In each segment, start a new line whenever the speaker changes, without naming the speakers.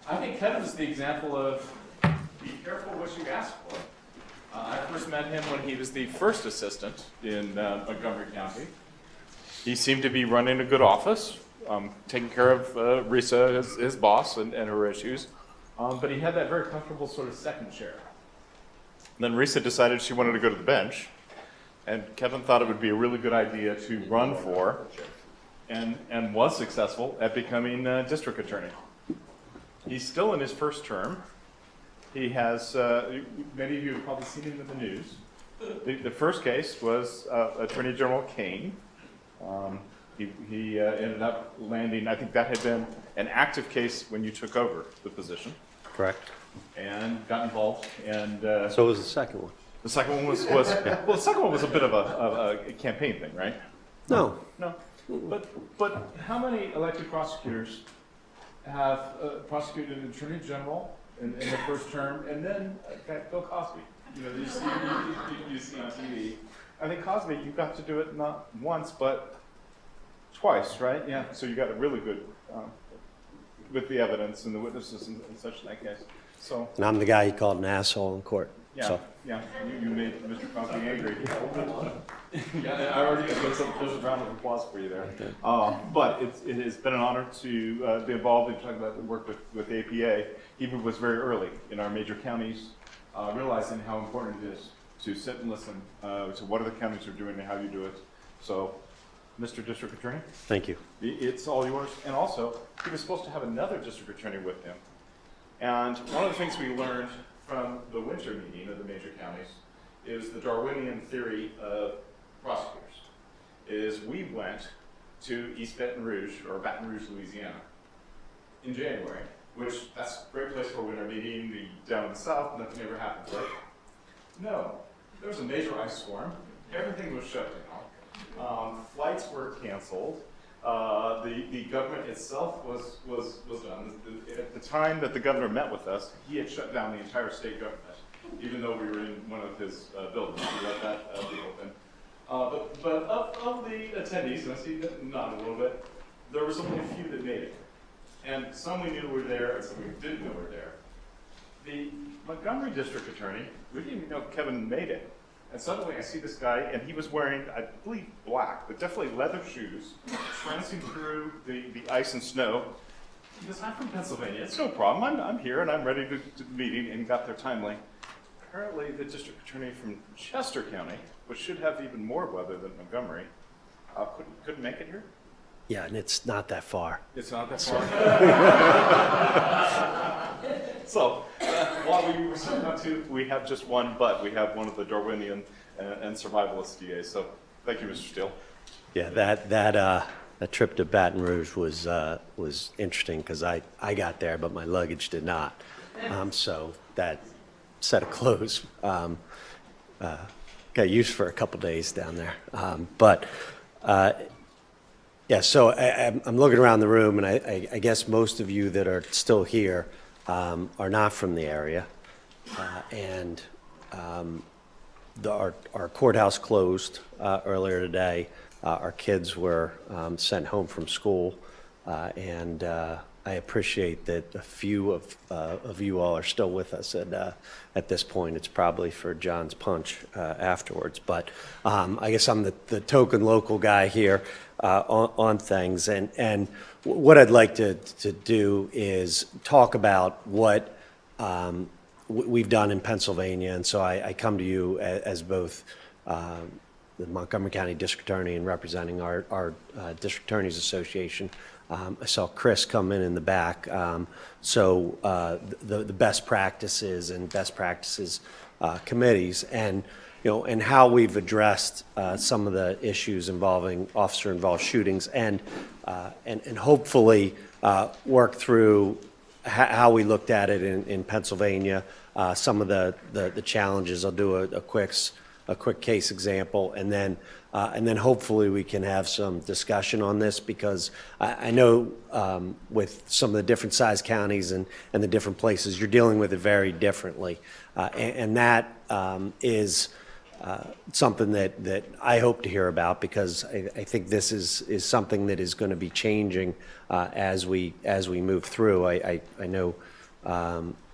I think Kevin's the example of be careful what you ask for. I first met him when he was the first assistant in Montgomery County. He seemed to be running a good office, taking care of Risa, his boss, and her issues. But he had that very comfortable sort of second chair. Then Risa decided she wanted to go to the bench, and Kevin thought it would be a really good idea to run for, and was successful at becoming district attorney. He's still in his first term. He has, many of you have probably seen him in the news. The first case was Attorney General Kane. He ended up landing, I think that had been an active case when you took over the position.
Correct.
And got involved. And
So was the second one.
the second one was well, the second one was a bit of a campaign thing, right?
No.
No. But how many elected prosecutors have prosecuted an attorney general in the first term, and then Bill Cosby? You know, you see on TV. I think Cosby, you got to do it not once, but twice, right? Yeah. So you got a really good with the evidence and the witnesses and such in that case. So.
And I'm the guy he called an asshole in court.
Yeah.
So.
Yeah. You made Mr. Cosby angry. Yeah, I already there's a round of applause for you there. But it has been an honor to be involved in talking about the work with the APA. He was very early in our major counties, realizing how important it is to sit and listen to what other counties are doing and how you do it. So, Mr. District Attorney,
Thank you.
it's all yours. And also, he was supposed to have another district attorney with him. And one of the things we learned from the winter meeting of the major counties is the Darwinian theory of prosecutors. Is we went to East Baton Rouge, or Baton Rouge, Louisiana, in January, which that's a great place for a winter meeting. Down in the south, nothing ever happens, right? No, there was a major ice storm. Everything was shut down. Flights were canceled. The government itself was done. At the time that the governor met with us, he had shut down the entire state government, even though we were in one of his buildings. We let that be open. But of the attendees, and I see that nod a little bit, there was only a few that made it. And some we knew were there, and some we didn't know were there. The Montgomery district attorney, we didn't even know Kevin made it. And suddenly I see this guy, and he was wearing, I believe, black, but definitely leather shoes, trancing through the ice and snow. He goes, I'm from Pennsylvania. It's no problem. I'm here, and I'm ready to the meeting, and got there timely. Apparently, the district attorney from Chester County, which should have even more weather than Montgomery, couldn't make it here.
Yeah, and it's not that far.
It's not that far. So, while we were set up to, we have just one, but we have one of the Darwinian and survivalist DAs. So, thank you, Mr. Steele.
Yeah, that trip to Baton Rouge was interesting because I got there, but my luggage did not. So that set of clothes got used for a couple days down there. Yeah, so I'm looking around the room, and I guess most of you that are still here are not from the area. And our courthouse closed earlier today. Our kids were sent home from school, and I appreciate that a few of you all are still with us at this point. It's probably for John's punch afterwards. But I guess I'm the token local guy here on things. And what I'd like to do is talk about what we've done in Pennsylvania. And so I come to you as both the Montgomery County District Attorney and representing our District Attorneys Association. I saw Chris come in the back. So the best practices and best practices committees, and and how we've addressed some of the issues involving officer-involved shootings, and hopefully work through how we looked at it in Pennsylvania. Some of the challenges. I'll do a quick case example, and then hopefully we can have some discussion on this, because I know with some of the different size counties and the different places, you're dealing with it very differently. And that is something that I hope to hear about, because I think this is something that is going to be changing as we move through. I know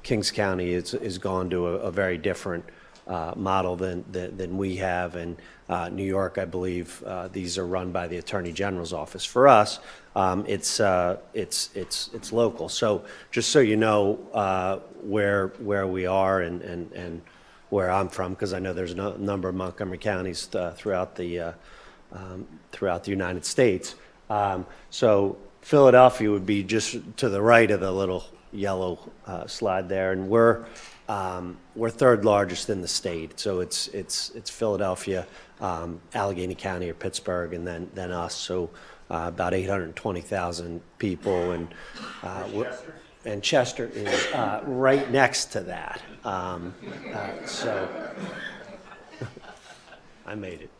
Kings County is gone to a very different model than we have, and New York, I believe, these are run by the Attorney General's office. For us, it's local. So just so you know where we are and where I'm from, because I know there's a number of Montgomery counties throughout the United States. So Philadelphia would be just to the right of the little yellow slide there, and we're third largest in the state. So it's Philadelphia, Allegheny County or Pittsburgh, and then us. So about 820,000 people, and Chester is right next to that. So I made it.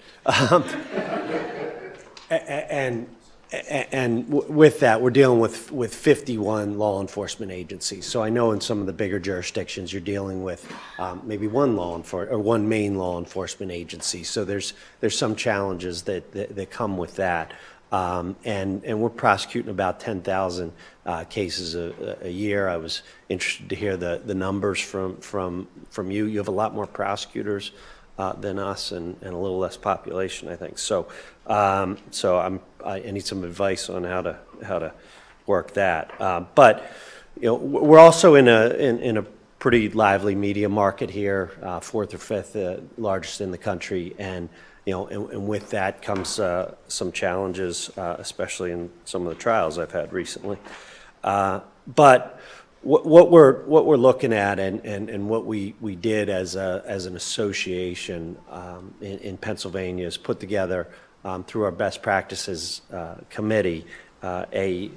And with that, we're dealing with 51 law enforcement agencies. So I know in some of the bigger jurisdictions, you're dealing with maybe one main law enforcement agency. So there's some challenges that come with that. And we're prosecuting about 10,000 cases a year. I was interested to hear the numbers from you. You have a lot more prosecutors than us, and a little less population, I think. So I need some advice on how to work that. But we're also in a pretty lively media market here, fourth or fifth largest in the country, and with that comes some challenges, especially in some of the trials I've had recently. But what we're looking at, and what we did as an association in Pennsylvania, is put together through our best practices committee a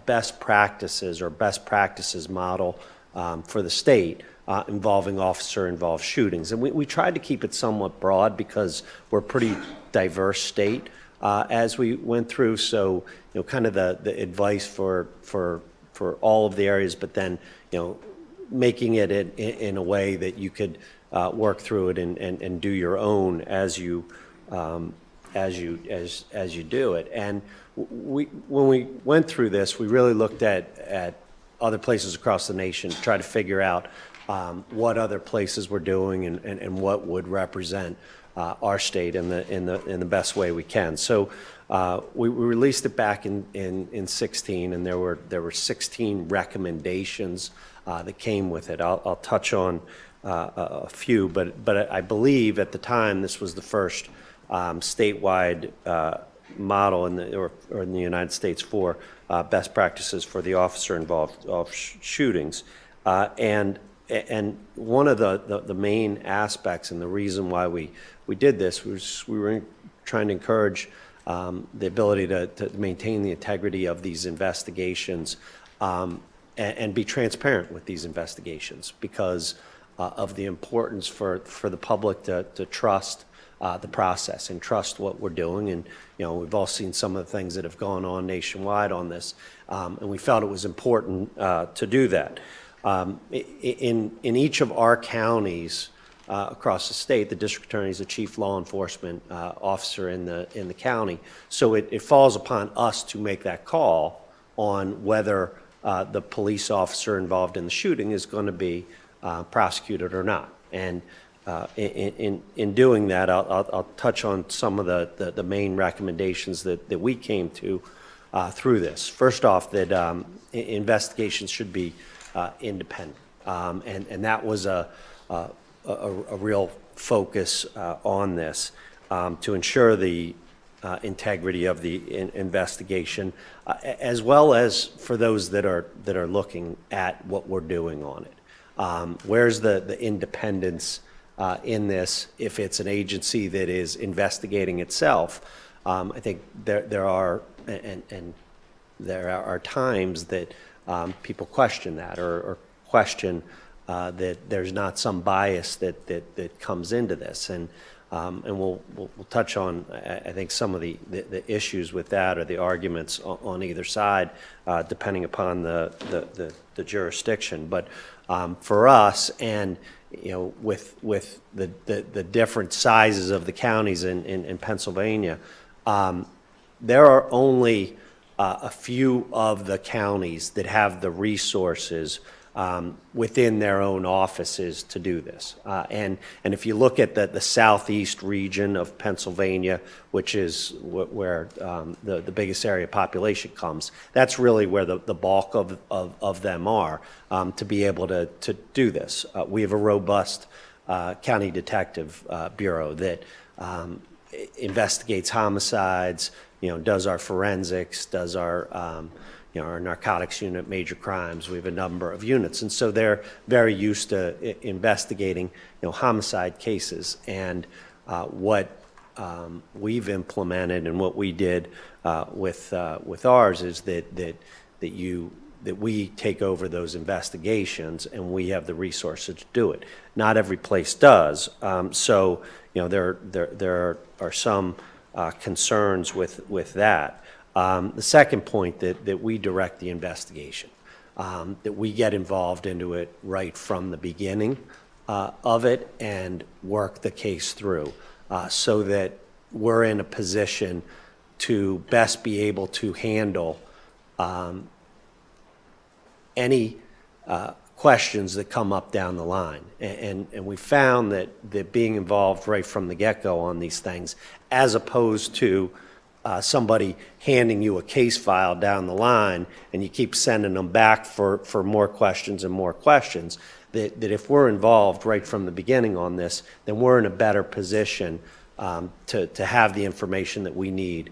best practices model for the state involving officer-involved shootings. And we tried to keep it somewhat broad because we're a pretty diverse state as we went through. So kind of the advice for all of the areas, but then making it in a way that you could work through it and do your own as you do it. And when we went through this, we really looked at other places across the nation to try to figure out what other places were doing and what would represent our state in the best way we can. So we released it back in 16, and there were 16 recommendations that came with it. I'll touch on a few, but I believe at the time this was the first statewide model in the United States for best practices for the officer-involved shootings, and one of the main aspects and the reason why we did this was we were trying to encourage the ability to maintain the integrity of these investigations and be transparent with these investigations, because of the importance for the public to trust the process and trust what we're doing. And we've all seen some of the things that have gone on nationwide on this, and we felt it was important to do that. In each of our counties across the state, the district attorney is the chief law enforcement officer in the county. So it falls upon us to make that call on whether the police officer involved in the shooting is going to be prosecuted or not. And in doing that, I'll touch on some of the main recommendations that we came to through this. First off, that investigations should be independent, and that was a real focus on this to ensure the integrity of the investigation, as well as for those that are looking at what we're doing on it. Where's the independence in this? If it's an agency that is investigating itself, I think there are times that people question that or question that there's not some bias that comes into this, and we'll touch on, I think, some of the issues with that, or the arguments on either side, depending upon the jurisdiction. But for us, and with the different sizes of the counties in Pennsylvania, there are only a few of the counties that have the resources within their own offices to do this. And if you look at the southeast region of Pennsylvania, which is where the biggest area of population comes, that's really where the bulk of them are to be able to do this. We have a robust county detective bureau that investigates homicides, does our forensics, does our our narcotics unit, major crimes. We have a number of units, and so they're very used to investigating, homicide cases. And what we've implemented and what we did with ours is that we take over those investigations, and we have the resources to do it. Not every place does, so there are some concerns with that. The second point that we direct the investigation, that we get involved into it right from the beginning of it and work the case through so that we're in a position to best be able to handle any questions that come up down the line. And we found that being involved right from the get-go on these things, as opposed to somebody handing you a case file down the line and you keep sending them back for more questions and more questions, that if we're involved right from the beginning on this, then we're in a better position to have the information that we need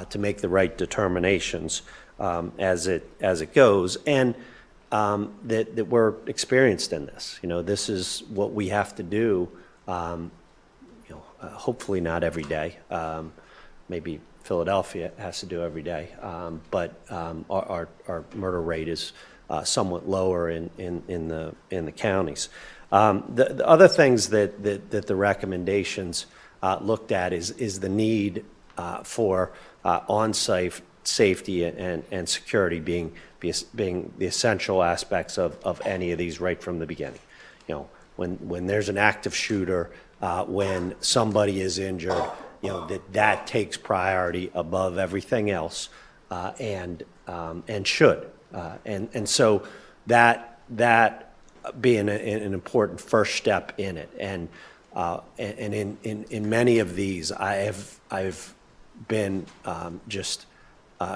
to make the right determinations as it goes, and that we're experienced in this. This is what we have to do, hopefully not every day. Maybe Philadelphia has to do every day, but our murder rate is somewhat lower in the counties. The other things that the recommendations looked at is the need for on-site safety and security being the essential aspects of any of these right from the beginning. When there's an active shooter, when somebody is injured, that takes priority above everything else, and should. And so that being an important first step in it. And in many of these, I've been just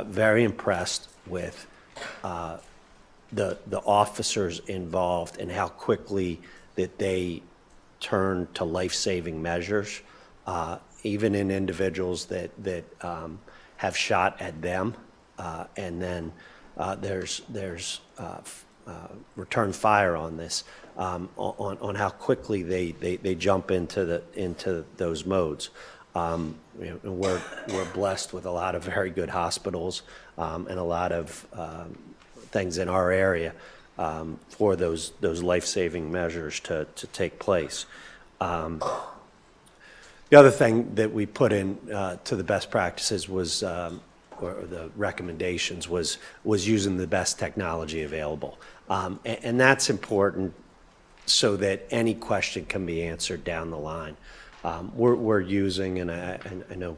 very impressed with the officers involved and how quickly that they turn to life-saving measures, even in individuals that have shot at them, and then there's return fire on this, on how quickly they jump into those modes. We're blessed with a lot of very good hospitals and a lot of things in our area for those life-saving measures to take place. The other thing that we put in to the best practices was, or the recommendations was using the best technology available, and that's important so that any question can be answered down the line. We're using, and I know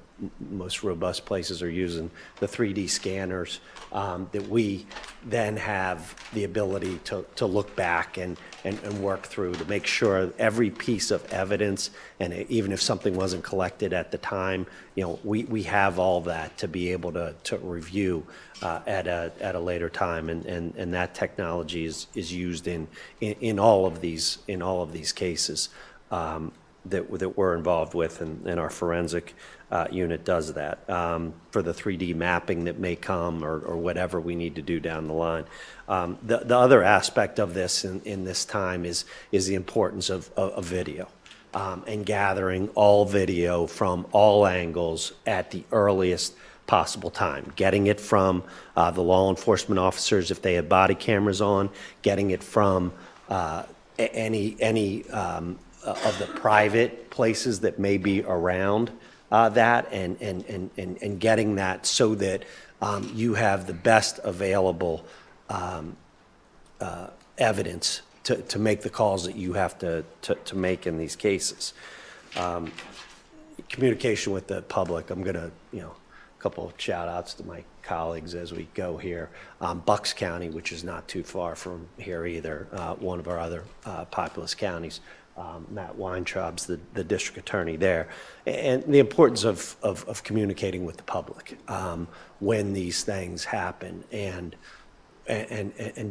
most robust places are using the 3D scanners that we then have the ability to look back and work through to make sure every piece of evidence, and even if something wasn't collected at the time, we have all that to be able to review at a later time, and that technology is used in all of these cases that we're involved with, and our forensic unit does that for the 3D mapping that may come, or whatever we need to do down the line. The other aspect of this in this time is the importance of video, and gathering all video from all angles at the earliest possible time, getting it from the law enforcement officers if they have body cameras on, getting it from any of the private places that may be around that, and getting that so that you have the best available evidence to make the calls that you have to make in these cases. Communication with the public, I'm going to, a couple of shout outs to my colleagues as we go here. Bucks County, which is not too far from here either, one of our other populous counties. Matt Weintraub's the district attorney there. And the importance of communicating with the public when these things happen and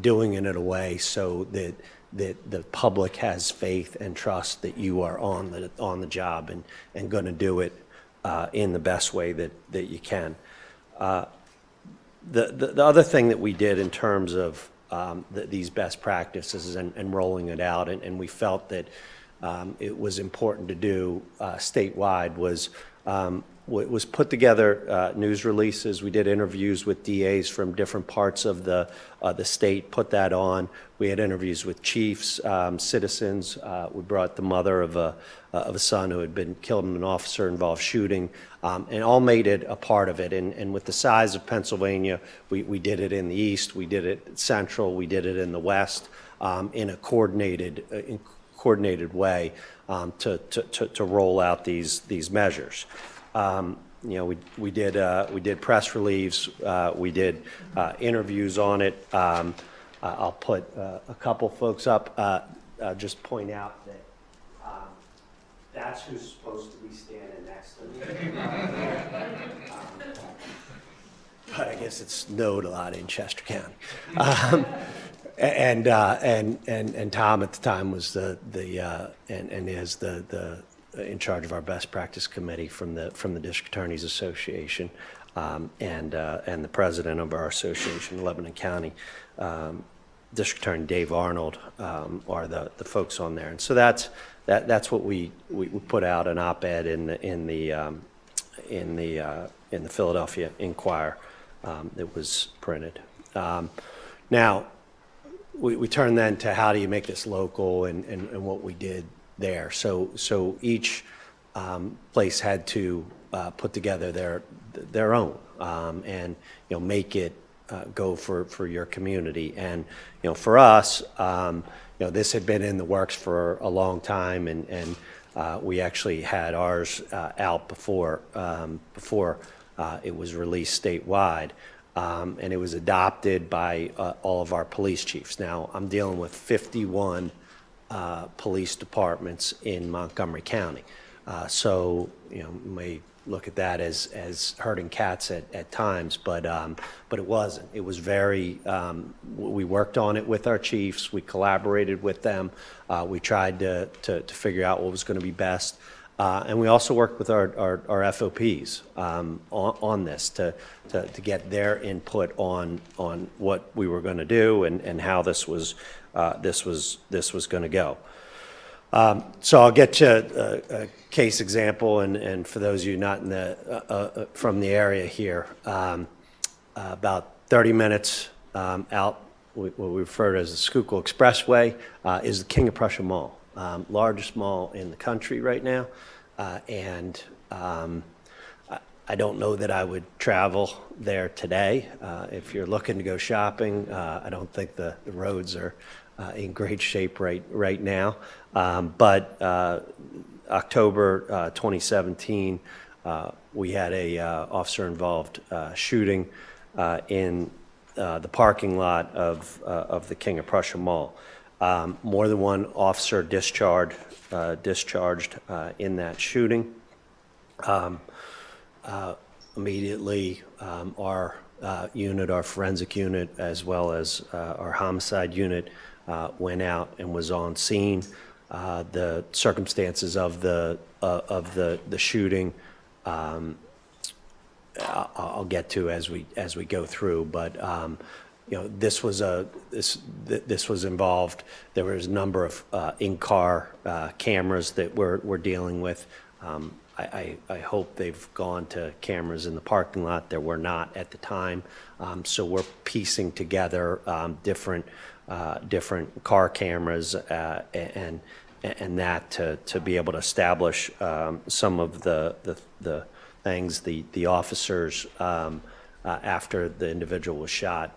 doing it in a way so that the public has faith and trust that you are on the job and going to do it in the best way that you can. The other thing that we did in terms of these best practices and rolling it out, and we felt that it was important to do statewide, was put together news releases. We did interviews with DAs from different parts of the state, put that on. We had interviews with chiefs, citizens. We brought the mother of a son who had been killed in an officer-involved shooting, and all made it a part of it. And with the size of Pennsylvania, we did it in the east, we did it central, we did it in the west, in a coordinated way to roll out these measures. We did press reliefs, we did interviews on it. I'll put a couple folks up. Just point out that that's who's supposed to be standing next to me. But I guess it snowed a lot in Chester County. And Tom at the time was and is the in charge of our best practice committee from the District Attorneys Association, and the president of our association, Lebanon County. District Attorney Dave Arnold are the folks on there, and so that's what we put out an op-ed in the Philadelphia Inquirer that was printed. Now we turn then to how do you make this local and what we did there. So each place had to put together their own and make it go for your community. And for us, this had been in the works for a long time, and we actually had ours out before it was released statewide. And it was adopted by all of our police chiefs. Now, I'm dealing with 51 police departments in Montgomery County. So, you may look at that as herding cats at times, but it wasn't. It was very, we worked on it with our chiefs. We collaborated with them. We tried to figure out what was going to be best. And we also worked with our FOPs on this to get their input on what we were going to do and how this was going to go. So I'll get you a case example, and for those of you not in from the area here, about 30 minutes out, what we refer to as the Schuylkill Expressway, is the King of Prussia Mall. Largest mall in the country right now, and I don't know that I would travel there today. If you're looking to go shopping, I don't think the roads are in great shape right now. But October 2017, we had a officer-involved shooting in the parking lot of the King of Prussia Mall. More than one officer discharged in that shooting. Immediately, our unit, our forensic unit, as well as our homicide unit, went out and was on scene. The circumstances of the shooting, I'll get to as we go through, but this was involved. There was a number of in-car cameras that we're dealing with. I hope they've gone to cameras in the parking lot. There were not at the time, so we're piecing together different car cameras and that to be able to establish some of the things. The officers, after the individual was shot,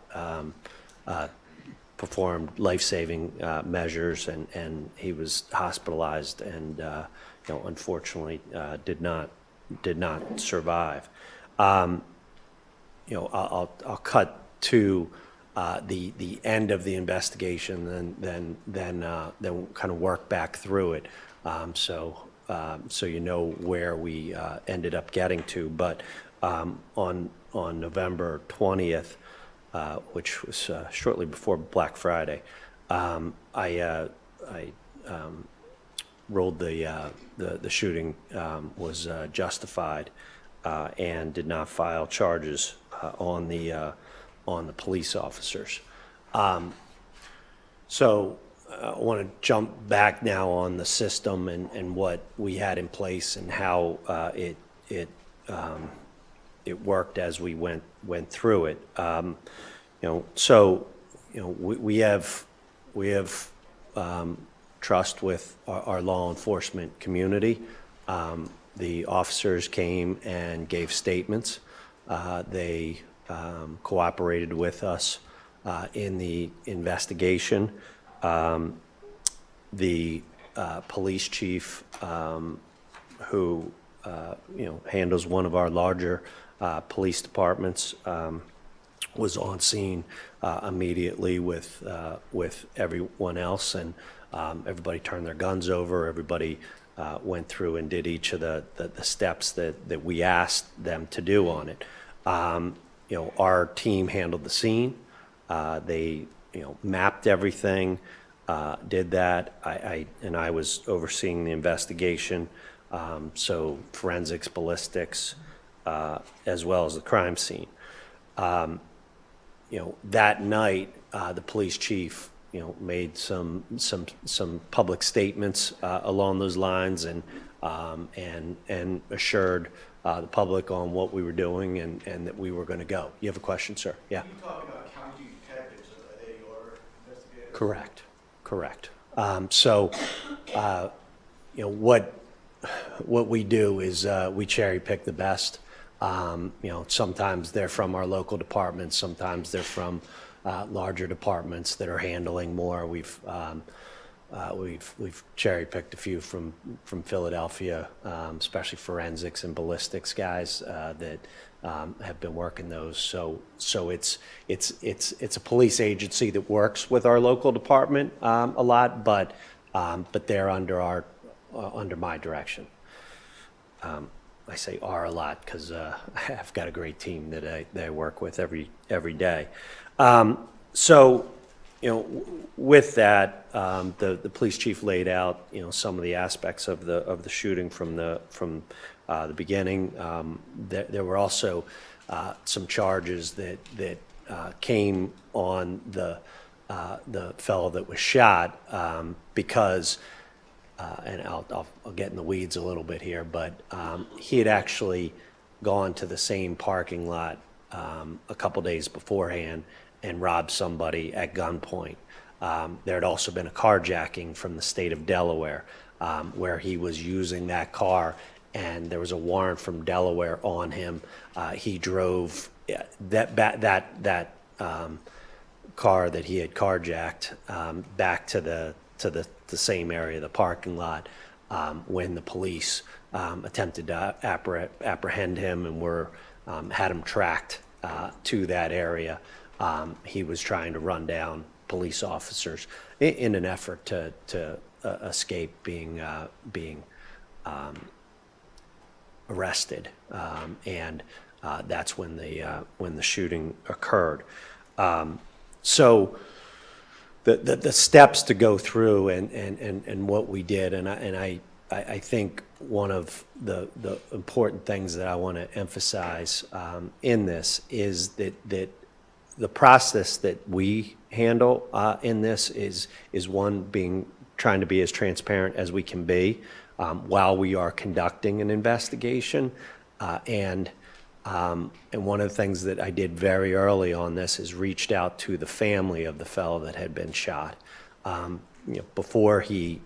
performed life-saving measures, and he was hospitalized and unfortunately did not survive. I'll cut to the end of the investigation, and then kind of work back through it. So you know where we ended up getting to. But on November 20th, which was shortly before Black Friday, I ruled the shooting was justified and did not file charges on the police officers. So I want to jump back now on the system and what we had in place and how it worked as we went through it. We have trust with our law enforcement community. The officers came and gave statements. They cooperated with us in the investigation. The police chief, who handles one of our larger police departments, was on scene immediately with everyone else, and everybody turned their guns over. Everybody went through and did each of the steps that we asked them to do on it. Our team handled the scene. They mapped everything, did that. I was overseeing the investigation, so forensics, ballistics, as well as the crime scene. That night, the police chief, made some public statements along those lines, and assured the public on what we were doing and that we were going to go. You have a question, sir? Yeah.
You talk about county detectives, are they your investigators?
Correct. What we do is we cherry pick the best. Sometimes they're from our local departments, sometimes they're from larger departments that are handling more. We've cherry picked a few from Philadelphia, especially forensics and ballistics guys that have been working those. So it's a police agency that works with our local department a lot, but they're under my direction. I say "are" a lot because I've got a great team that I work with every day. With that, the police chief laid out some of the aspects of the shooting from the beginning. There were also some charges that came on the fellow that was shot because. And I'll get in the weeds a little bit here, but he had actually gone to the same parking lot a couple days beforehand and robbed somebody at gunpoint. There had also been a carjacking from the state of Delaware where he was using that car, and there was a warrant from Delaware on him. He drove that car that he had carjacked back to the same area, the parking lot, when the police attempted to apprehend him and had him tracked to that area. He was trying to run down police officers in an effort to escape being arrested, and that's when the shooting occurred. So the steps to go through and what we did, and I think one of the important things that I want to emphasize in this is that the process that we handle in this is one, trying to be as transparent as we can be while we are conducting an investigation, and one of the things that I did very early on this is reached out to the family of the fellow that had been shot before he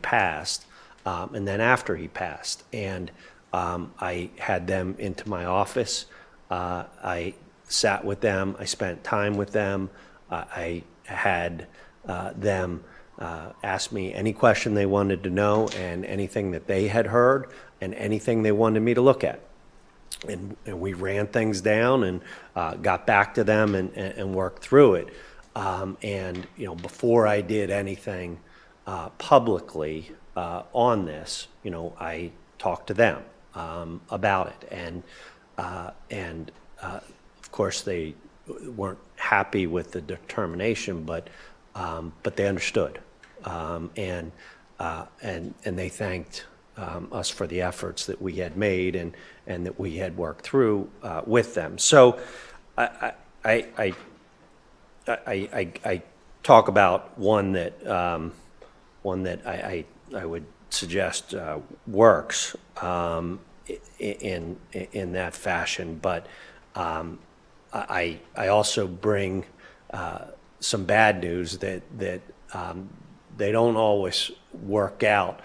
passed, and then after he passed. And I had them into my office. I sat with them. I spent time with them. I had them ask me any question they wanted to know and anything that they had heard and anything they wanted me to look at. And we ran things down and got back to them and worked through it. And, you know, before I did anything publicly on this, you know, I talked to them about it. And of course, they weren't happy with the determination, but they understood. And they thanked us for the efforts that we had made and that we had worked through with them. So I talk about one that I would suggest works in that fashion, but I also bring some bad news that they don't always work out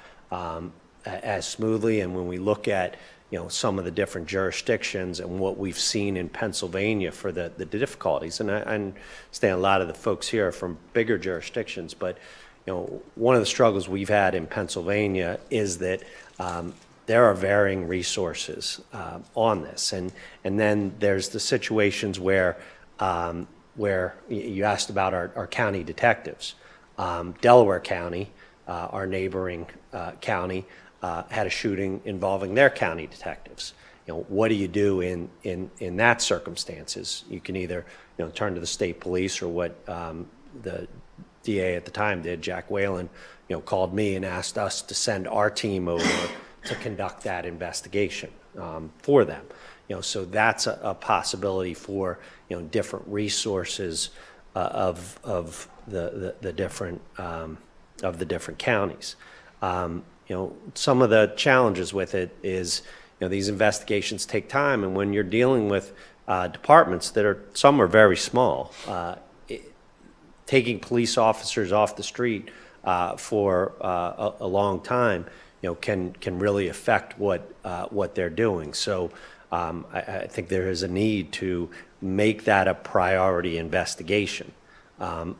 as smoothly. And when we look at, you know, some of the different jurisdictions and what we've seen in Pennsylvania for the difficulties, and I understand a lot of the folks here are from bigger jurisdictions, but, you know, one of the struggles we've had in Pennsylvania is that there are varying resources on this, and then there's the situations where you asked about our county detectives. Delaware County, our neighboring county, had a shooting involving their county detectives. You know, what do you do in that circumstances? You can either, you know, turn to the state police, or what the DA at the time did, Jack Whalen, you know, called me and asked us to send our team over to conduct that investigation for them. You know, so that's a possibility for, you know, different resources of the different counties. You know, some of the challenges with it is, you know, these investigations take time, and when you're dealing with departments that are, some are very small, taking police officers off the street for a long time, you know, can really affect what they're doing. So I think there is a need to make that a priority investigation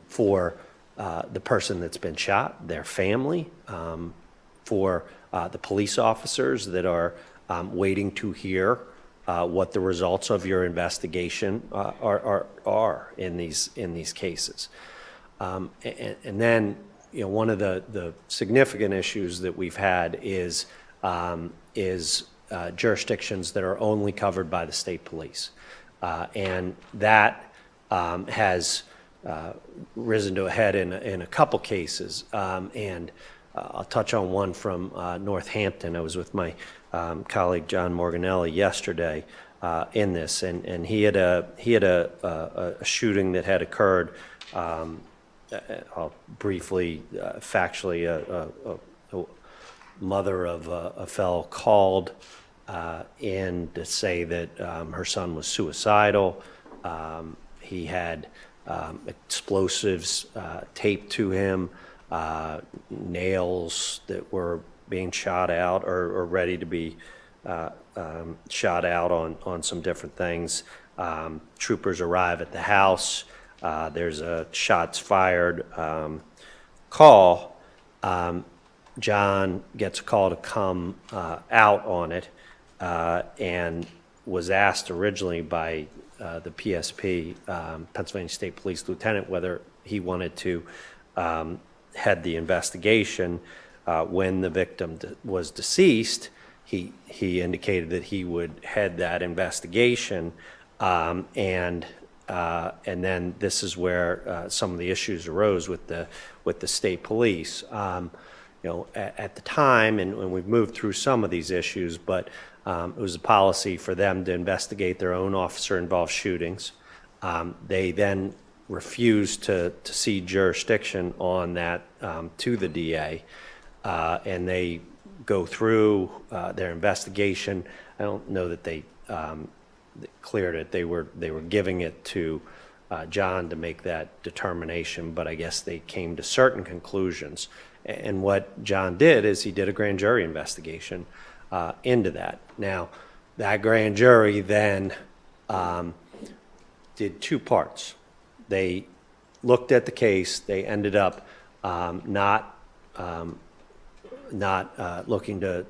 for the person that's been shot, their family, for the police officers that are waiting to hear what the results of your investigation are in these cases. And then, you know, one of the significant issues that we've had is jurisdictions that are only covered by the state police, and that has risen to a head in a couple cases, and I'll touch on one from Northampton. I was with my colleague John Morganelli yesterday in this, and he had a shooting that had occurred. I'll briefly, factually, a mother of a fellow called in to say that her son was suicidal. He had explosives taped to him, nails that were being shot out or ready to be shot out on some different things. Troopers arrive at the house. There's a shots fired call. John gets a call to come out on it, and was asked originally by the PSP, Pennsylvania State Police Lieutenant, whether he wanted to head the investigation. When the victim was deceased, he indicated that he would head that investigation, and then this is where some of the issues arose with the state police. You know, at the time, and we've moved through some of these issues, but it was a policy for them to investigate their own officer-involved shootings. They then refused to cede jurisdiction on that to the DA, and they go through their investigation. I don't know that they cleared it. They were giving it to John to make that determination, but I guess they came to certain conclusions. And what John did is he did a grand jury investigation into that. Now, that grand jury then did two parts. They looked at the case. They ended up not looking to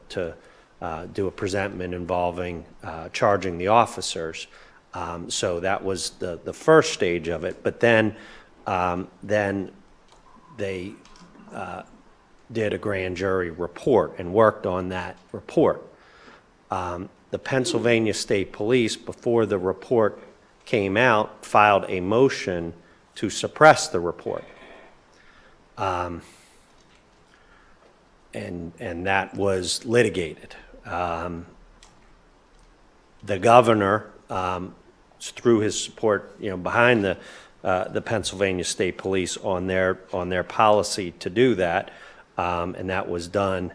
do a presentment involving charging the officers. So that was the first stage of it. But then they did a grand jury report and worked on that report. The Pennsylvania State Police, before the report came out, filed a motion to suppress the report. And that was litigated. The governor, through his support, behind the Pennsylvania State Police on their policy to do that, and that was done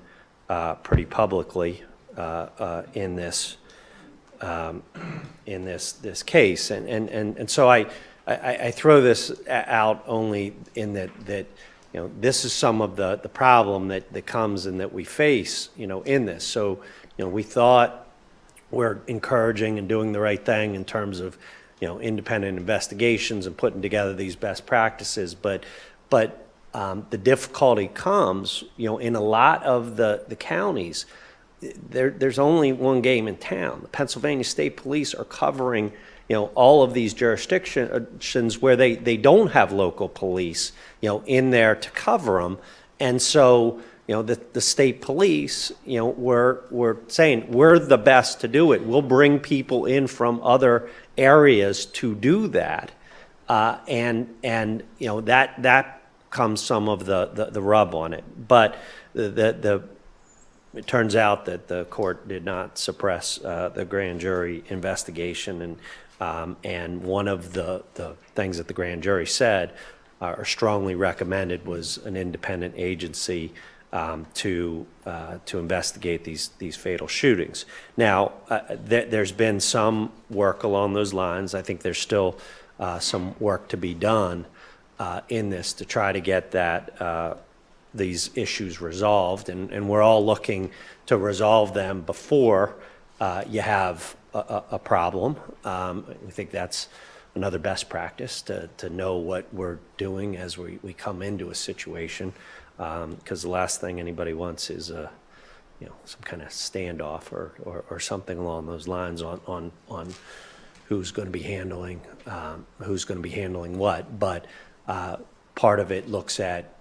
pretty publicly in this case, and so I throw this out only in that this is some of the problem that comes and that we face in this. So we thought we're encouraging and doing the right thing in terms of independent investigations and putting together these best practices, but the difficulty comes in a lot of the counties. There's only one game in town. The Pennsylvania State Police are covering all of these jurisdictions where they don't have local police in there to cover them, and so the state police were saying we're the best to do it. We'll bring people in from other areas to do that, and that comes some of the rub on it. But it turns out that the court did not suppress the grand jury investigation, and one of the things that the grand jury said or strongly recommended was an independent agency to investigate these fatal shootings. Now, there's been some work along those lines. I think there's still some work to be done in this to try to get these issues resolved, and we're all looking to resolve them before you have a problem. We think that's another best practice to know what we're doing as we come into a situation, because the last thing anybody wants is some kind of standoff or something along those lines on who's going to be handling what. But part of it looks at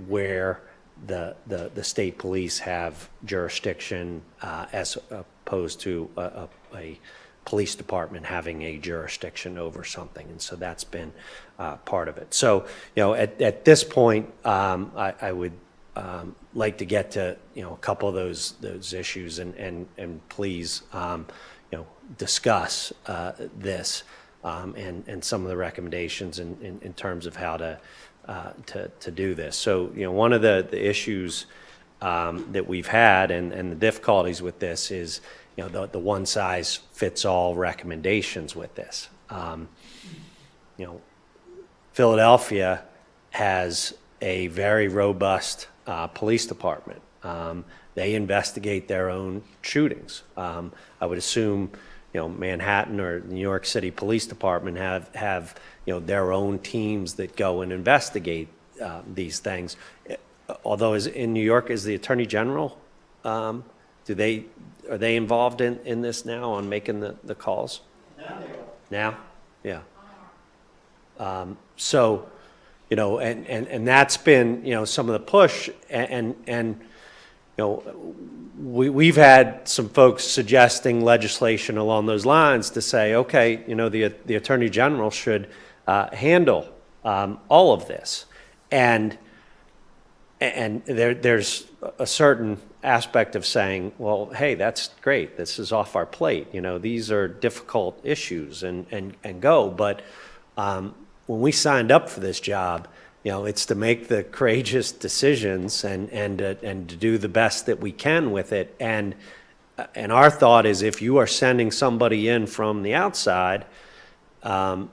where the state police have jurisdiction as opposed to a police department having a jurisdiction over something, and so that's been part of it. So at this point, I would like to get to a couple of those issues and please discuss this and some of the recommendations in terms of how to do this. So one of the issues that we've had and the difficulties with this is the one size fits all recommendations with this. Philadelphia has a very robust police department. They investigate their own shootings. I would assume Manhattan or New York City Police Department have their own teams that go and investigate these things. Although in New York, is the Attorney General, are they involved in this now on making the calls? Now? Yeah. So, and that's been, some of the push, and we've had some folks suggesting legislation along those lines to say, okay, the Attorney General should handle all of this, and there's a certain aspect of saying, well, hey, that's great. This is off our plate. These are difficult issues and go. But when we signed up for this job, it's to make the courageous decisions and to do the best that we can with it. And our thought is, if you are sending somebody in from the outside, are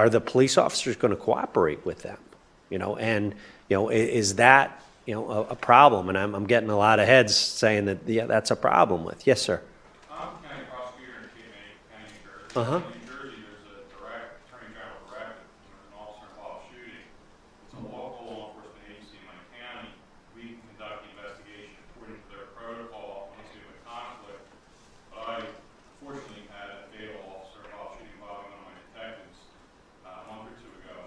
the police officers going to cooperate with them? Is that a problem? And I'm getting a lot of heads saying that, yeah, that's a problem with. Yes, sir.
I'm county prosecutor in TNA, County, New Jersey. In New Jersey, there's a attorney general directive when an officer involves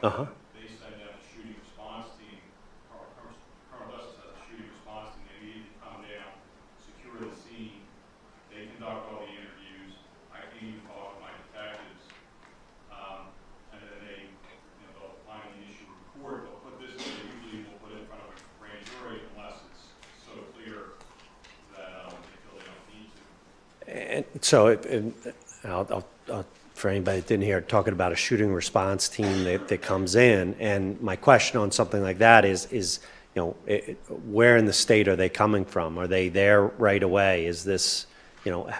Uh-huh.
They send out a shooting response team, Colonel Justice has a shooting response team, they immediately come down, secure the scene, they conduct all the interviews, I can even talk with my detectives, and then they, they'll find the issue in court, they'll put this, they usually will put it in front of a grand jury unless it's so clear that they feel they don't need to.
And so, for anybody that didn't hear, talking about a shooting response team that comes in, and my question on something like that is where in the state are they coming from? Are they there right away? Is this,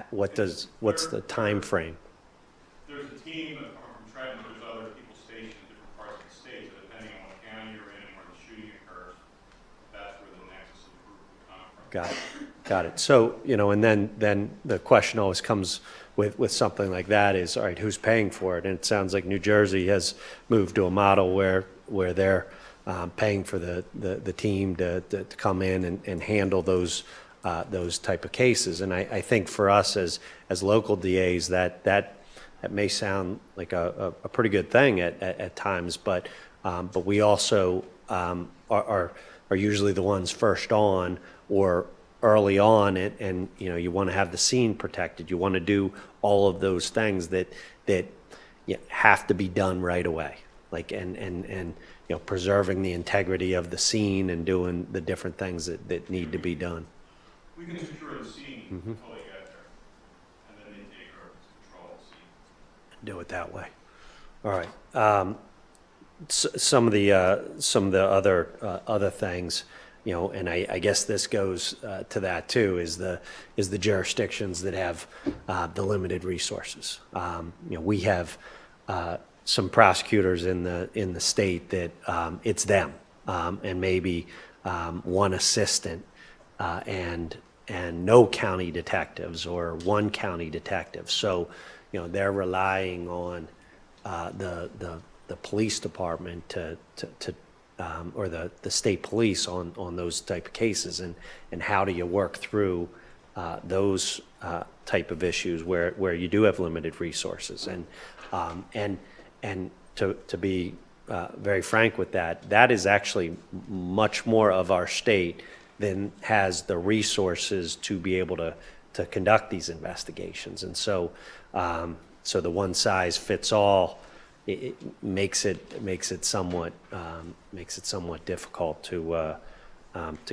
what's the time frame?
There's a team that come from Trenton, there's other people stationed in different parts of the state, so depending on what county you're in and where the shooting occurs, that's where the nexus of the group would come from.
Got it. So, and then the question always comes with something like that is, all right, who's paying for it? And it sounds like New Jersey has moved to a model where they're paying for the team to come in and handle those type of cases. And I think for us as local DAs, that may sound like a pretty good thing at times, but we also are usually the ones first on or early on, and you want to have the scene protected. You want to do all of those things that have to be done right away, like and preserving the integrity of the scene and doing the different things that need to be done.
We can secure the scene until they get there, and then they take control of the scene.
Do it that way. All right. Some of the other things, and I guess this goes to that too, is the jurisdictions that have the limited resources. We have some prosecutors in the state that it's them, and maybe one assistant and no county detectives or one county detective. So they're relying on the police department to or the state police on those type of cases, and how do you work through those type of issues where you do have limited resources, and to be very frank with that is actually much more of our state than has the resources to be able to conduct these investigations. And so the one size fits all, it makes it somewhat difficult to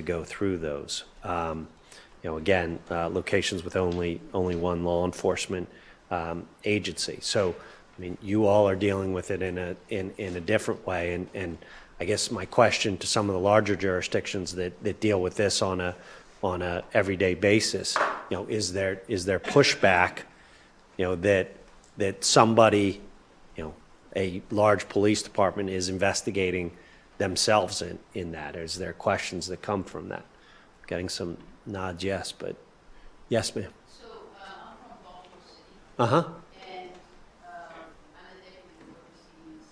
go through those. Again, locations with only one law enforcement agency. So, I mean, you all are dealing with it in a different way. And I guess my question to some of the larger jurisdictions that deal with this on a everyday basis, is there pushback, that somebody, a large police department is investigating themselves in that? Is there questions that come from that? Getting some nods, yes, but yes, ma'am.
So, I'm from Baltimore City.
Uh-huh.
And I'm a deputy who oversees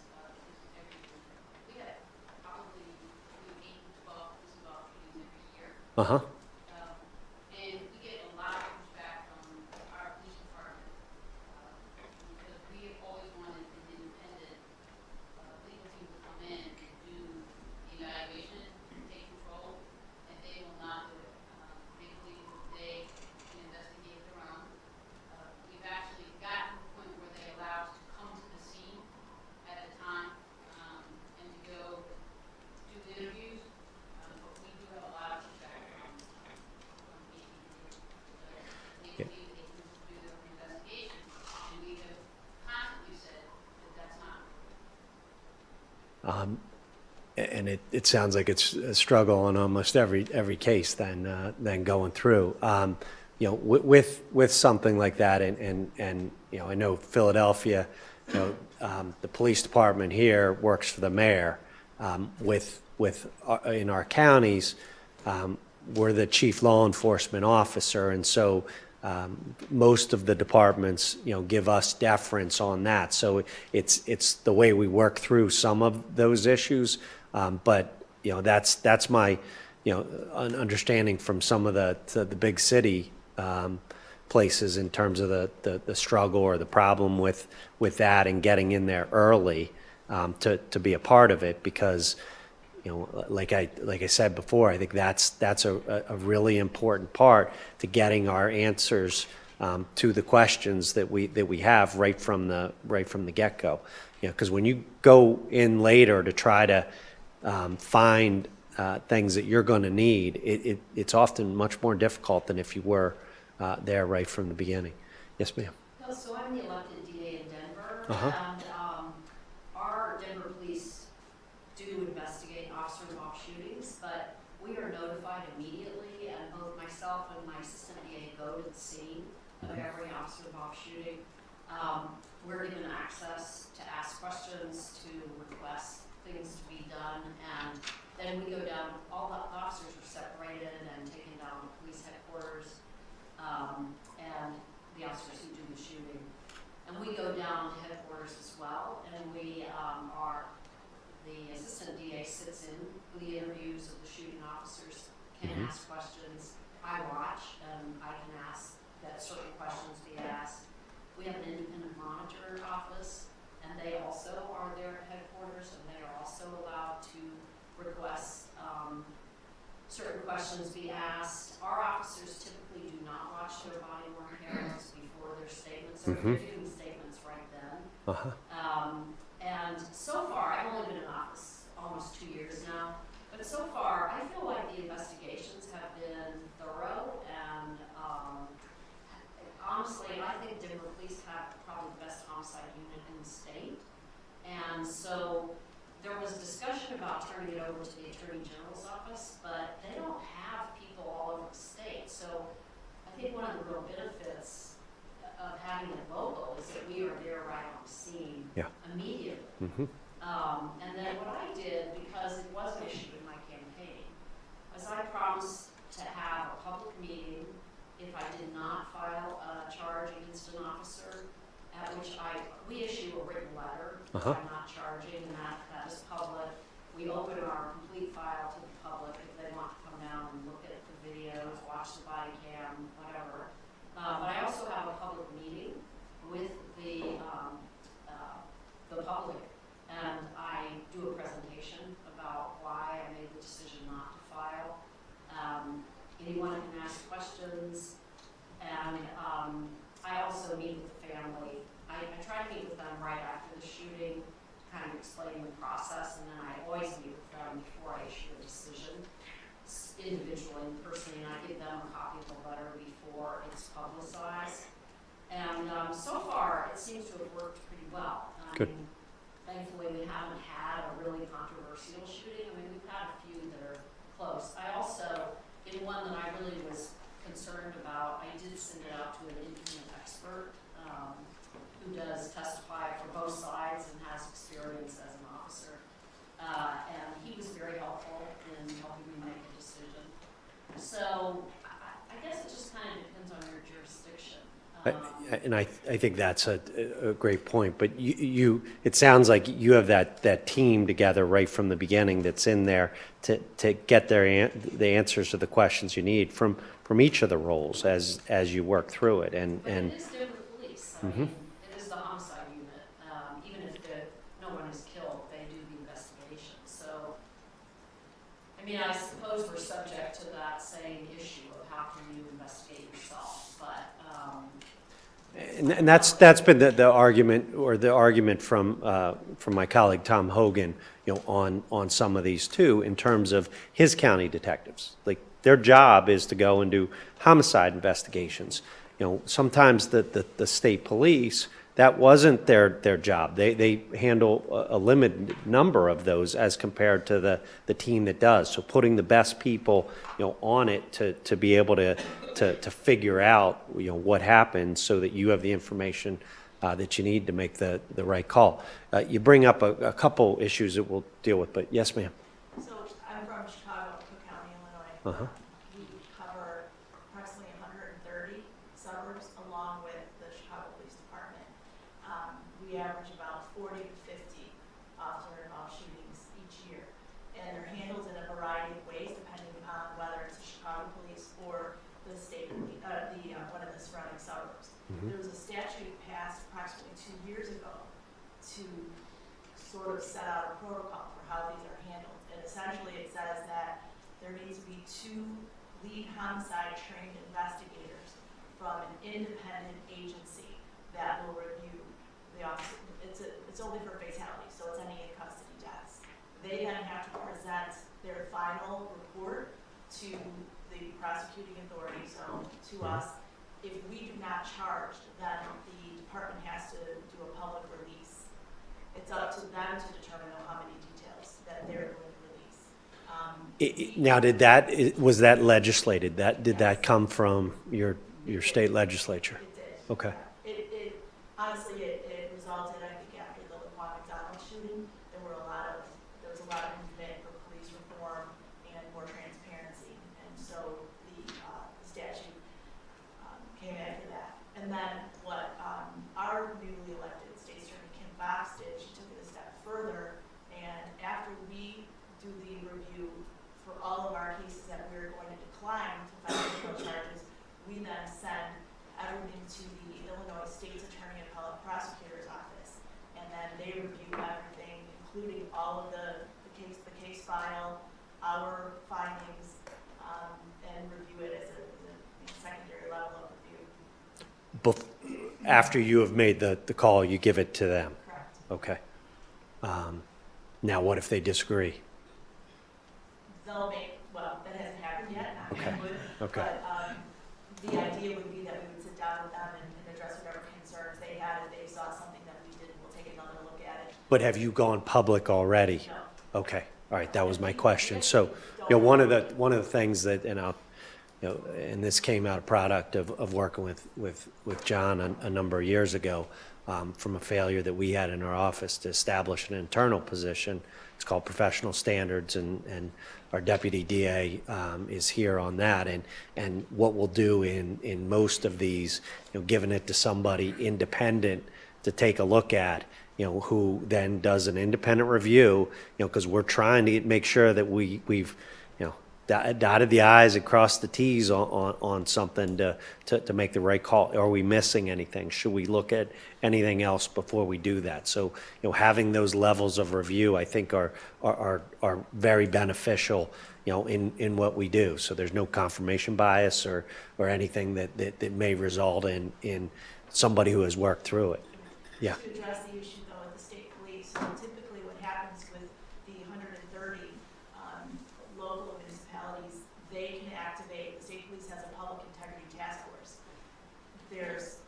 every we have probably between 8 to 12 police shootings every year.
Uh-huh.
And we get a lot of pushback from our police department because we have always wanted an independent legal team to come in and do the evaluation, take control, and they will not do it. They believe that they can investigate their own. We've actually gotten to the point where they allow us to come to the scene at a time and to go do the interviews. But we do have a lot of pushback from APD. They believe they can do their own investigation, and we have constantly said that that's not.
And it sounds like it's a struggle on almost every case then going through. With something like that, and I know Philadelphia, the police department here works for the mayor. In our counties, we're the chief law enforcement officer, and so most of the departments, give us deference on that. So it's the way we work through some of those issues. But that's my an understanding from some of the big city places in terms of the struggle or the problem with that and getting in there early. to be a part of it, because, you know, like I said before, I think that's a really important part to getting our answers to the questions that we have right from the get-go. You know, because when you go in later to try to find things that you're going to need, it's often much more difficult than if you were there right from the beginning. Yes, ma'am.
No, so I'm the elected DA in Denver,
Uh-huh.
and our Denver police do investigate officer-involved shootings, but we are notified immediately, and both myself and my assistant DA go to the scene of every officer-involved shooting. We're given access to ask questions, to request things to be done, and then we go down, all the officers are separated and taken down to police headquarters, and the officers who do the shooting. And we go down to headquarters as well, and we the assistant DA sits in for the interviews of the shooting officers, can ask questions. I watch, and I can ask that certain questions be asked. We have an independent monitor office, and they also are there at headquarters, and they are also allowed to request certain questions be asked. Our officers typically do not watch their body-worn cameras before their statements, so they're giving statements right then. And so far, I've only been in office almost 2 years now, but so far, I feel like the investigations have been thorough, and honestly, I think Denver police have probably the best homicide unit in the state. And so there was discussion about turning it over to the Attorney General's office, but they don't have people all over the state. So I think one of the real benefits of having it local is that we are there right on the scene immediately. And then what I did, because it was an issue in my campaign, was I promised to have a public meeting if I did not file a charge against an officer, at which we issue a written letter if I'm not charging, and that is public. We open our complete file to the public if they want to come down and look at the videos, watch the body cam, whatever. But I also have a public meeting with the public, and I do a presentation about why I made the decision not to file. Anyone can ask questions, and I also meet with the family. I try to meet with them right after the shooting, kind of explain the process, and then I always meet with them before I issue a decision, individually and personally, and I give them a copy of the letter before it's publicized. And so far, it seems to have worked pretty well.
Good.
Thankfully, we haven't had a really controversial shooting. I mean, we've had a few that are close. I also, in one that I really was concerned about, I did send it out to an independent expert who does testify for both sides and has experience as an officer. And he was very helpful in helping me make a decision. So I guess it just kind of depends on your jurisdiction.
And I think that's a great point. But it sounds like you have that team together right from the beginning that's in there to get the answers to the questions you need from each of the roles as you work through it. And
it is Denver Police. I mean, it is the homicide unit. Even if no one is killed, they do the investigation. So, I mean, I suppose we're subject to that same issue of how can you investigate yourself, but.
And that's been the argument from my colleague Tom Hogan, you know, on some of these too, in terms of his county detectives. Like, their job is to go and do homicide investigations. You know, sometimes the state police, that wasn't their job. They handle a limited number of those as compared to the team that does. So putting the best people, you know, on it to be able to figure out, you know, what happened so that you have the information that you need to make the right call. You bring up a couple issues that we'll deal with, but yes, ma'am.
So I'm from Chicago, Cook County, Illinois. We cover approximately 130 suburbs along with the Chicago Police Department. We average about 40 to 50 officer-involved shootings each year. And they're handled in a variety of ways depending on whether it's the Chicago Police or the state, one of the surrounding suburbs. There was a statute passed approximately 2 years ago to sort of set out a protocol for how these are handled. And essentially it says that there needs to be 2 lead homicide trained investigators from an independent agency that will review the officer. It's only for fatalities, so it's any in custody deaths. They then have to present their final report to the prosecuting authority, so to us. If we do not charge, then the department has to do a public release. It's up to them to determine how many details that they're going to release.
Now, was that legislated? Did that come from your state legislature?
It did.
Okay.
Honestly, it resulted, I think, after the Laquan McDonald shooting, there was a lot of movement for police reform and more transparency, and so the statute came after that. And then what our newly elected state attorney Kim Fox did, she took it a step further, and after we do the review for all of our cases that we're going to decline to file criminal charges, we then send everything to the Illinois State's Attorney Appellate Prosecutor's Office, and then they review everything, including all of the case file, our findings, and review it as a secondary level of review.
After you have made the call, you give it to them?
Correct.
Okay. Now, what if they disagree?
They'll make, well, that hasn't happened yet, knock
Okay.
on wood.
Okay.
But the idea would be that we would sit down with them and address whatever concerns they had. If they saw something that we didn't, we'll take another look at it.
But have you gone public already?
No.
Okay, all right, that was my question. So, one of the things that, and this came out a product of working with John a number of years ago, from a failure that we had in our office to establish an internal position. It's called professional standards, and our deputy DA is here on that. And what we'll do in most of these, giving it to somebody independent to take a look at, who then does an independent review, because we're trying to make sure that we've dotted the I's and crossed the T's on something to make the right call. Are we missing anything? Should we look at anything else before we do that? So, having those levels of review, I think, are very beneficial, in what we do. So there's no confirmation bias or anything that may result in somebody who has worked through it. Yeah.
To address the issue though with the state police, so typically what happens with the 130 local municipalities, they can activate, the state police has a public integrity task force. There's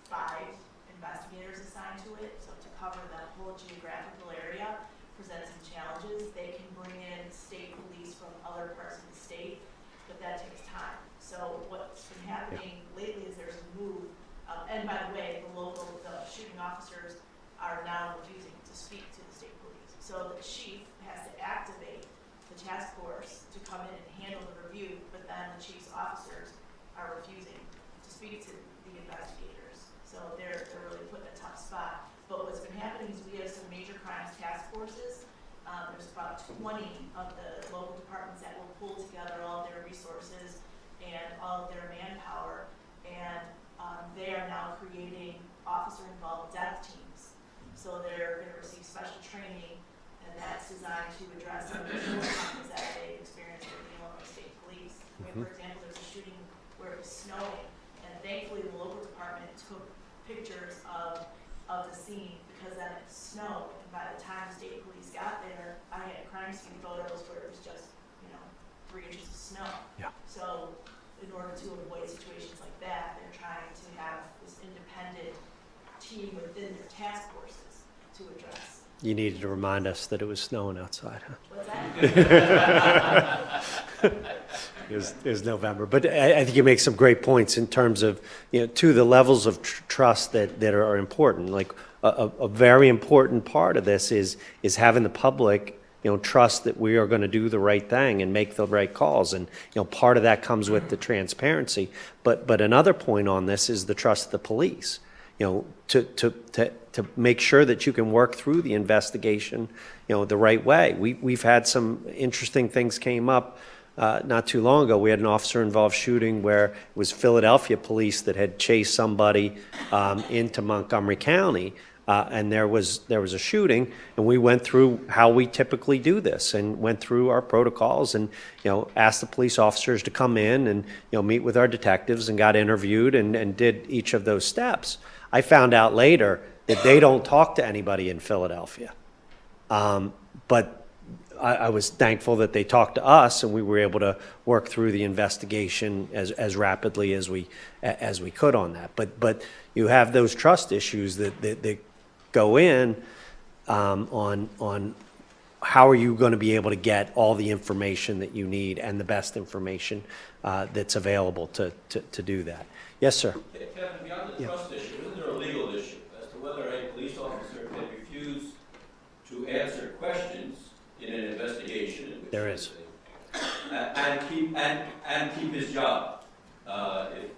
5 investigators assigned to it, so to cover the whole geographical area, present some challenges. They can bring in state police from other parts of the state, but that takes time. So what's been happening lately is there's a move, and by the way, the shooting officers are now refusing to speak to the state police. So the chief has to activate the task force to come in and handle the review, but then the chief's officers are refusing to speak to the investigators. So they're really put in a tough spot. But what's been happening is we have some major crimes task forces. There's about 20 of the local departments that will pull together all of their resources and all of their manpower, and they are now creating officer-involved death teams. So they're going to receive special training, and that's designed to address some of the shortcomings that they experienced with the Illinois State Police. I mean, for example, there's a shooting where it was snowing, and thankfully the local department took pictures of the scene because then it snowed. And by the time the state police got there, I had crime scene photos where it was just, 3 inches of snow.
Yeah.
So in order to avoid situations like that, they're trying to have this independent team within their task forces to address.
You needed to remind us that it was snowing outside, huh?
What's that?
It was November, but I think you make some great points in terms of, to the levels of trust that are important. Like a very important part of this is having the public, trust that we are going to do the right thing and make the right calls. And, part of that comes with the transparency. But another point on this is the trust of the police, to make sure that you can work through the investigation, the right way. We've had some interesting things came up. Not too long ago, we had an officer-involved shooting where it was Philadelphia police that had chased somebody into Montgomery County, and there was a shooting, and we went through how we typically do this, and went through our protocols, and asked the police officers to come in and meet with our detectives, and got interviewed, and did each of those steps. I found out later that they don't talk to anybody in Philadelphia, but I was thankful that they talked to us, and we were able to work through the investigation as rapidly as we could on that. But you have those trust issues that go in on how are you going to be able to get all the information that you need and the best information that's available to do that. Yes, sir.
Kevin, beyond the trust issue, isn't there a legal issue as to whether a police officer can refuse to answer questions in an investigation? In which
There is.
And keep his job if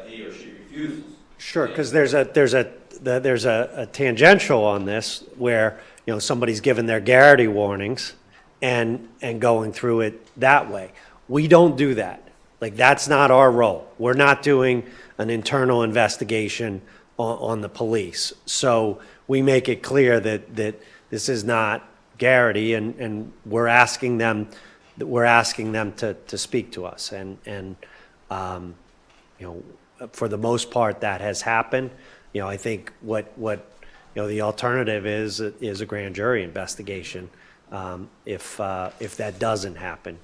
he or she refuses?
Sure, because there's a tangential on this where somebody's given their Garrity warnings and going through it that way. We don't do that. Like, that's not our role. We're not doing an internal investigation on the police. So we make it clear that this is not Garrity, and we're asking them to speak to us, and for the most part that has happened. I think what the alternative is a grand jury investigation if that doesn't happen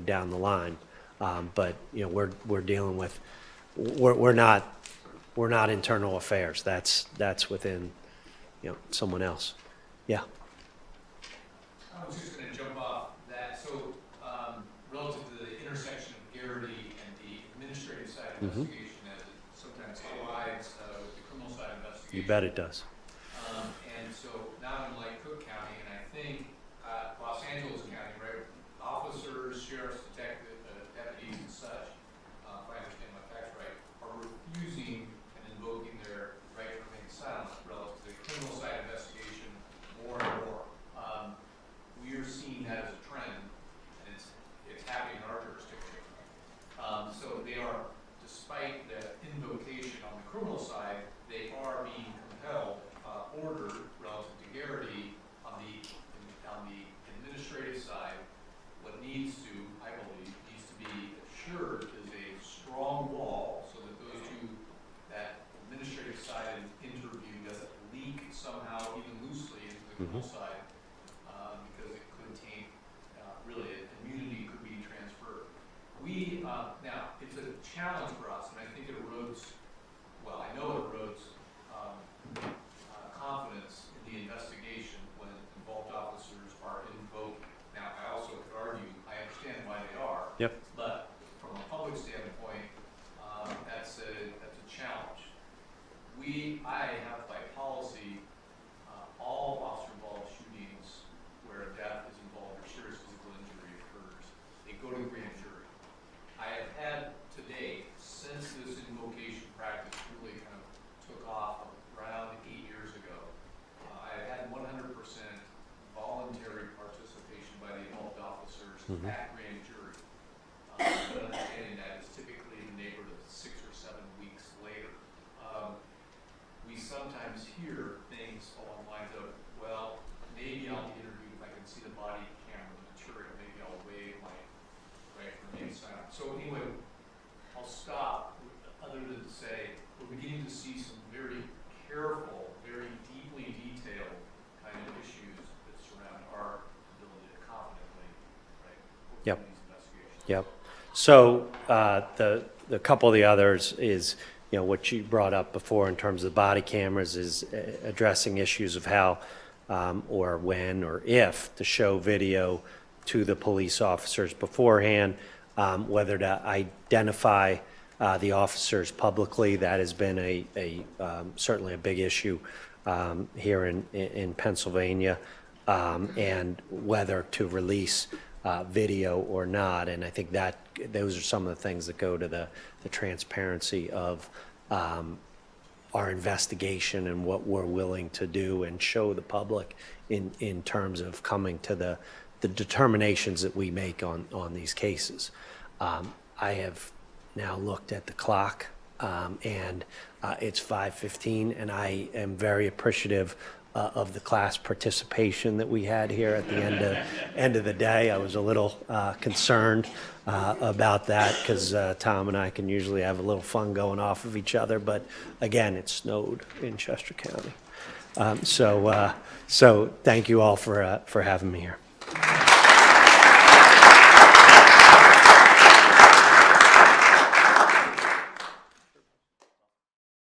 down the line. But we're dealing with we're not internal affairs. That's within someone else. Yeah.
I was just going to jump off that. So, relative to the intersection of Garrity and the administrative side of investigation, as it sometimes collides with the criminal side of investigation.
You bet it does.
And so now I'm like Cook County, and I think Los Angeles County, right? Officers, sheriffs, deputies, and such, if I understand my facts right, are refusing and invoking their right to remain silent relative to the criminal side investigation more and more. We are seeing that as a trend, and it's happening in our jurisdiction. So they are, despite the invocation on the criminal side, they are being compelled, ordered relative to Garrity on the administrative side. What needs to, I believe, needs to be assured is a strong wall so that that administrative side interview doesn't leak somehow, even loosely, into the criminal side. Really, immunity could be transferred. Now, it's a challenge for us, and I think it erodes, I know it erodes confidence in the investigation when involved officers are invoking. Now, I also could argue, I understand why they are.
Yep.
But from a public standpoint, that's a challenge. I have by policy, all officer-involved shootings where a death is involved or serious physical injury occurs, they go to the grand jury. I have had to date, since this invocation practice really kind of took off around 8 years ago, I have had 100% voluntary participation by the involved officers at grand jury. But understanding that is typically in the neighborhood of 6 or 7 weeks later. We sometimes hear things along the lines of, maybe I'll be interviewed if I can see the body camera material. Maybe I'll waive my right to remain silent. So anyway, I'll stop other than to say we're beginning to see some very careful, very deeply detailed kind of issues that surround our ability to confidently,
Yep.
these investigations.
Yep. So the couple of the others is, what you brought up before in terms of body cameras is addressing issues of how or when or if to show video to the police officers beforehand, whether to identify the officers publicly. That has been certainly a big issue here in Pennsylvania, and whether to release video or not. And I think that those are some of the things that go to the transparency of our investigation and what we're willing to do and show the public in terms of coming to the determinations that we make on these cases. I have now looked at the clock And it's 5:15, and I am very appreciative of the class participation that we had here at the end of the day. I was a little concerned about that because Tom and I can usually have a little fun going off of each other, but again, it snowed in Chester County. So thank you all for having me here.